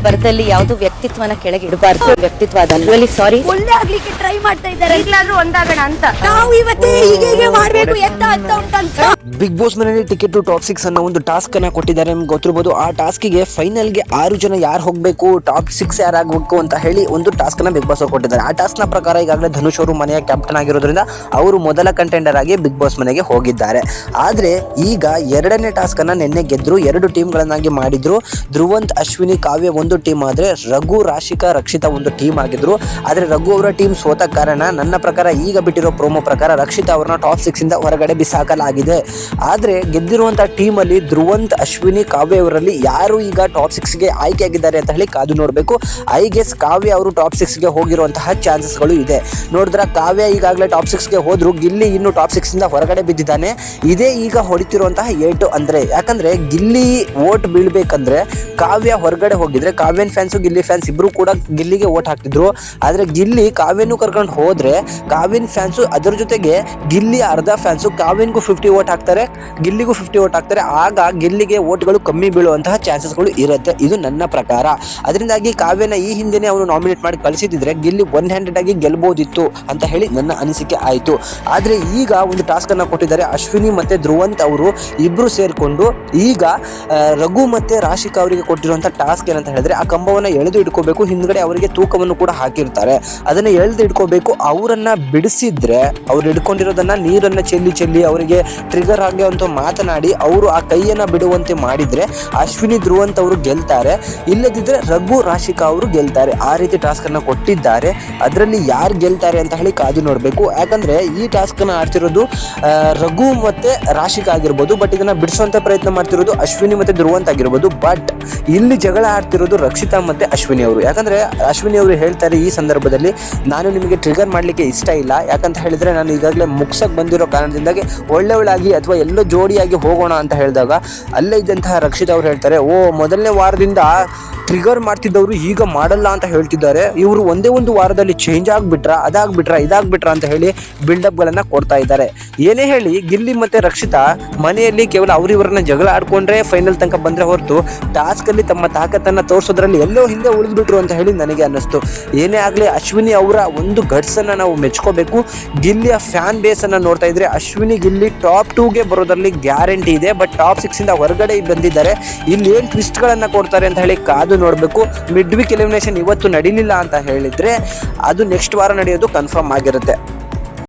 ಬರದಲ್ಲಿ ಯಾವ್ದು ವ್ಯಕ್ತಿತ್ವನ ಕೆಳಗೆ ಇಡಬಾರ್ದು. ವ್ಯಕ್ತಿತ್ವ ಅದಲ್ಲ. ಸಾರಿ, ಒಳ್ಳೆ ಆಗ್ಲಿಕ್ಕೆ ಟ್ರೈ ಮಾಡ್ತಾ ಇದ್ದಾರೆ. ಈಗಲಾದ್ರೂ ಒಂದಾಗೋಣ ಅಂತ ನಾವು ಇವತ್ತೇ ಹೀಗೆ ಮಾಡ್ಬೇಕು ಅಂತ ಉಂಟಂತ. ಬಿಗ್ ಬಾಸ್ ಮನೆಯಲ್ಲಿ ಟಿಕೆಟ್ ಟು ಟಾಪ್ 6 ಅನ್ನೋ ಒಂದು ಟಾಸ್ಕ್ ಅನ್ನ ಕೊಟ್ಟಿದ್ದಾರೆ. ನಿಮ್ಗೆ ಗೊತ್ತಿರಬಹುದು. ಆ ಟಾಸ್ಕ್ ಗೆ ಫೈನಲ್ ಗೆ 6 ಜನ ಯಾರು ಹೋಗ್ಬೇಕು, ಟಾಪ್ 6 ಯಾರು ಆಗ್ಬೇಕು ಅಂತ ಹೇಳಿ ಒಂದು ಟಾಸ್ಕ್ ನ ಬಿಗ್ ಬಾಸ್ ಅವರು ಕೊಟ್ಟಿದ್ದಾರೆ. ಆ ಟಾಸ್ಕ್ ನ ಪ್ರಕಾರ ಈಗಾಗಲೇ ಧನುಷ್ ಅವರು ಮನೆಯ ಕ್ಯಾಪ್ಟನ್ ಆಗಿರೋದ್ರಿಂದ ಅವರು ಮೊದಲ ಕಂಟೆಂಡರ್ ಆಗಿ ಬಿಗ್ ಬಾಸ್ ಮನೆಗೆ ಹೋಗಿದ್ದಾರೆ. ಆದ್ರೆ ಈಗ ಎರಡನೇ ಟಾಸ್ಕ್ ಅನ್ನ ನಿನ್ನೆ ಗೆದ್ರು. 2 ಟೀಮ್ ಗಳನ್ನಾಗಿ ಮಾಡಿದ್ರು. ಧ್ರುವಂತ್, ಅಶ್ವಿನಿ, ಕಾವ್ಯ ಒಂದು ಟೀಮ್ ಆದ್ರೆ ರಘು, ರಾಶಿಕಾ, ರಕ್ಷಿತಾ ಒಂದು ಟೀಮ್ ಆಗಿದ್ರು. ಆದ್ರೆ ರಘು ಅವರ ಟೀಮ್ ಸೋತ ಕಾರಣ ನನ್ನ ಪ್ರಕಾರ ಈಗ ಬಿಟ್ಟಿರೋ ಪ್ರೋಮೋ ಪ್ರಕಾರ ರಕ್ಷಿತಾ ಅವರನ್ನ ಟಾಪ್ 6 ಇಂದ ಹೊರಗಡೆ ಬಿಸಾಕಲಾಗಿದೆ. ಆದ್ರೆ ಗೆದ್ದಿರುವಂತಹ ಟೀಮ್ ಅಲ್ಲಿ ಧ್ರುವಂತ್, ಅಶ್ವಿನಿ, ಕಾವ್ಯ ಅವರಲ್ಲಿ ಯಾರು ಈಗ ಟಾಪ್ 6 ಗೆ ಆಯ್ಕೆ ಆಗಿದ್ದಾರೆ ಅಂತ ಹೇಳಿ ಕಾದು ನೋಡ್ಬೇಕು. ಐ ಗೆಸ್ ಕಾವ್ಯ ಅವರು ಟಾಪ್ 6 ಗೆ ಹೋಗಿರುವಂತಹ ಚಾನ್ಸಸ್ ಗಳು ಇದೆ. ನೋಡಿದ್ರ ಕಾವ್ಯ ಈಗಾಗಲೇ ಟಾಪ್ 6 ಗೆ ಹೋದ್ರು. ಗಿಲ್ಲಿ ಇನ್ನು ಟಾಪ್ 6 ಇಂದ ಹೊರಗಡೆ ಬಿದ್ದಿದ್ದಾನೆ. ಇದೇ ಈಗ ಹೊಡಿತಿರುವಂತಹ ಏಟು ಅಂದ್ರೆ, ಯಾಕಂದ್ರೆ ಗಿಲ್ಲಿ ವೋಟ್ ಬೀಳ್ಬೇಕಂದ್ರೆ ಕಾವ್ಯ ಹೊರಗಡೆ ಹೋಗಿದ್ರೆ ಕಾವ್ಯನ್ ಫ್ಯಾನ್ಸ್, ಗಿಲ್ಲಿ ಫ್ಯಾನ್ಸ್ ಇಬ್ರು ಕೂಡ ಗಿಲ್ಲಿಗೆ ವೋಟ್ ಹಾಕ್ತಿದ್ರು. ಆದ್ರೆ ಗಿಲ್ಲಿ ಕಾವ್ಯನು ಕರ್ಕೊಂಡು ಹೋದ್ರೆ ಕಾವ್ಯನ್ ಫ್ಯಾನ್ಸ್ ಅದರ ಜೊತೆಗೆ ಗಿಲ್ಲಿ ಅರ್ಧ ಫ್ಯಾನ್ಸ್ ಕಾವ್ಯನ್ಗೂ 50 ವೋಟ್ ಹಾಕ್ತಾರೆ, ಗಿಲ್ಲಿಗೂ 50 ವೋಟ್ ಹಾಕ್ತಾರೆ. ಆಗ ಗಿಲ್ಲಿಗೆ ವೋಟ್ಗಳು ಕಮ್ಮಿ ಬೀಳುವಂತಹ ಚಾನ್ಸಸ್ಗಳು ಇರುತ್ತೆ. ಇದು ನನ್ನ ಪ್ರಕಾರ. ಅದರಿಂದಾಗಿ ಕಾವ್ಯನ ಈ ಹಿಂದೆನೆ ಅವನು ನಾಮಿನೇಟ್ ಮಾಡಿ ಕಳಿಸಿದ್ರೆ ಗಿಲ್ಲಿ 100 ಆಗಿ ಗೆಲ್ಬಹುದಿತ್ತು ಅಂತ ಹೇಳಿ ನನ್ನ ಅನಿಸಿಕೆ ಆಯ್ತು. ಆದ್ರೆ ಈಗ ಒಂದು ಟಾಸ್ಕ್ ಅನ್ನ ಕೊಟ್ಟಿದ್ದಾರೆ. ಅಶ್ವಿನಿ ಮತ್ತೆ ಧ್ರುವಂತ್ ಅವರು ಇಬ್ರು ಸೇರ್ಕೊಂಡು ಈಗ ರಘು ಮತ್ತೆ ರಾಶಿಕಾ ಅವರಿಗೆ ಕೊಟ್ಟಿರುವಂತಹ ಟಾಸ್ಕ್ ಏನಂತ ಹೇಳಿದ್ರೆ ಆ ಕಂಬವನ್ನ ಎಳೆದು ಇಟ್ಕೋಬೇಕು. ಹಿಂದ್ಗಡೆ ಅವರಿಗೆ ತೂಕವನ್ನು ಕೂಡ ಹಾಕಿರ್ತಾರೆ. ಅದನ್ನ ಎಳೆದು ಇಟ್ಕೋಬೇಕು. ಅವರನ್ನ ಬಿಡಿಸಿದ್ರೆ ಅವ್ರು ಹಿಡ್ಕೊಂಡಿರೋದನ್ನ ನೀರನ್ನ ಚೆಲ್ಲಿ ಅವರಿಗೆ ಟ್ರಿಗರ್ ಆಗಿ ಅಂತ ಮಾತನಾಡಿ ಅವರು ಆ ಕೈಯನ್ನ ಬಿಡುವಂತೆ ಮಾಡಿದ್ರೆ ಅಶ್ವಿನಿ, ಧ್ರುವಂತ್ ಅವರು ಗೆಲ್ತಾರೆ. ಇಲ್ಲದಿದ್ರೆ ರಘು, ರಾಶಿಕಾ ಅವರು ಗೆಲ್ತಾರೆ. ಆ ರೀತಿ ಟಾಸ್ಕ್ ಅನ್ನ ಕೊಟ್ಟಿದ್ದಾರೆ. ಅದರಲ್ಲಿ ಯಾರು ಗೆಲ್ತಾರೆ ಅಂತ ಹೇಳಿ ಕಾದು ನೋಡ್ಬೇಕು. ಯಾಕಂದ್ರೆ ಈ ಟಾಸ್ಕ್ ಅನ್ನ ಆಡ್ತಿರೋದು ರಘು ಮತ್ತೆ ರಾಶಿಕಾ ಆಗಿರ್ಬೋದು. ಬಟ್ ಇದನ್ನ ಬಿಡಿಸುವಂತ ಪ್ರಯತ್ನ ಮಾಡ್ತಿರೋದು ಅಶ್ವಿನಿ ಮತ್ತೆ ಧ್ರುವಂತ್ ಆಗಿರ್ಬೋದು. ಬಟ್ ಇಲ್ಲಿ ಜಗಳ ಆಡ್ತಿರೋದು ರಕ್ಷಿತಾ ಮತ್ತೆ ಅಶ್ವಿನಿ ಅವರು. ಯಾಕಂದ್ರೆ ಅಶ್ವಿನಿ ಅವರು ಹೇಳ್ತಾರೆ ಈ ಸಂದರ್ಭದಲ್ಲಿ, ನಾನು ನಿಮಗೆ ಟ್ರಿಗರ್ ಮಾಡ್ಲಿಕ್ಕೆ ಇಷ್ಟ ಇಲ್ಲ. ಯಾಕಂತ ಹೇಳಿದ್ರೆ ನಾನು ಈಗಾಗಲೇ ಮುಗ್ಸಕ್ ಬಂದಿರೋ ಕಾರಣದಿಂದಾಗಿ ಒಳ್ಳೆಯವಳಾಗಿ ಅಥವಾ ಎಲ್ಲೋ ಜೋಡಿಯಾಗಿ ಹೋಗೋಣ ಅಂತ ಹೇಳಿದಾಗ ಅಲ್ಲೇ ಇದ್ದಂತಹ ರಕ್ಷಿತಾ ಅವ್ರು ಹೇಳ್ತಾರೆ, ಓ ಮೊದಲನೇ ವಾರದಿಂದ ಟ್ರಿಗರ್ ಮಾಡ್ತಿದ್ದವರು ಈಗ ಮಾಡಲ್ಲ ಅಂತ ಹೇಳ್ತಿದ್ದಾರೆ. ಇವರು ಒಂದೇ ಒಂದು ವಾರದಲ್ಲಿ ಚೇಂಜ್ ಆಗ್ಬಿಟ್ರ, ಇದಾಗ್ಬಿಟ್ರ ಅಂತ ಹೇಳಿ ಬಿಲ್ಡಪ್ ಗಳನ್ನ ಕೊಡ್ತಾ ಇದ್ದಾರೆ. ಏನೇ ಹೇಳಿ ಗಿಲ್ಲಿ ಮತ್ತೆ ರಕ್ಷಿತಾ ಮನೆಯಲ್ಲಿ ಕೇವಲ ಅವ್ರಿವ್ರನ್ನ ಜಗಳ ಆಡ್ಕೊಂಡ್ರೆ ಫೈನಲ್ ತನಕ ಬಂದ್ರೆ ಹೊರತು ಟಾಸ್ಕ್ ಅಲ್ಲಿ ತಮ್ಮ ತಾಕತ್ತನ್ನ ತೋರಿಸೋದ್ರಲ್ಲಿ ಎಲ್ಲೋ ಹಿಂದೆ ಉಳಿದ್ಬಿಟ್ರು ಅಂತ ಹೇಳಿ ನನಗೆ ಅನ್ನಿಸ್ತು. ಏನೇ ಆಗ್ಲಿ ಅಶ್ವಿನಿ ಅವರ ಒಂದು ಗಟ್ಸ್ ಅನ್ನ ನಾವು ಮೆಚ್ಕೋಬೇಕು. ಗಿಲ್ಲಿಯ ಫ್ಯಾನ್ ಬೇಸ್ ಅನ್ನ ನೋಡ್ತಾ ಇದ್ರೆ ಅಶ್ವಿನಿ, ಗಿಲ್ಲಿ ಟಾಪ್ 2 ಗೆ ಬರೋದ್ರಲ್ಲಿ ಗ್ಯಾರಂಟಿ ಇದೆ. ಬಟ್ ಟಾಪ್ 6 ಇಂದ ಹೊರಗಡೆ ಬಂದಿದ್ದಾರೆ. ಇಲ್ಲಿ ಏನ್ ಟ್ವಿಸ್ಟ್ ಗಳನ್ನ ಕೊಡ್ತಾರೆ ಅಂತ ಹೇಳಿ ಕಾದು ನೋಡ್ಬೇಕು. ಮಿಡ್ ವೀಕ್ ಎಲಿಮಿನೇಷನ್ ಇವತ್ತು ನಡೀಲಿಲ್ಲ ಅಂತ ಹೇಳಿದ್ರೆ ಅದು ನೆಕ್ಸ್ಟ್ ವಾರ ನಡೆಯೋದು ಕನ್ಫರ್ಮ್ ಆಗಿರುತ್ತೆ.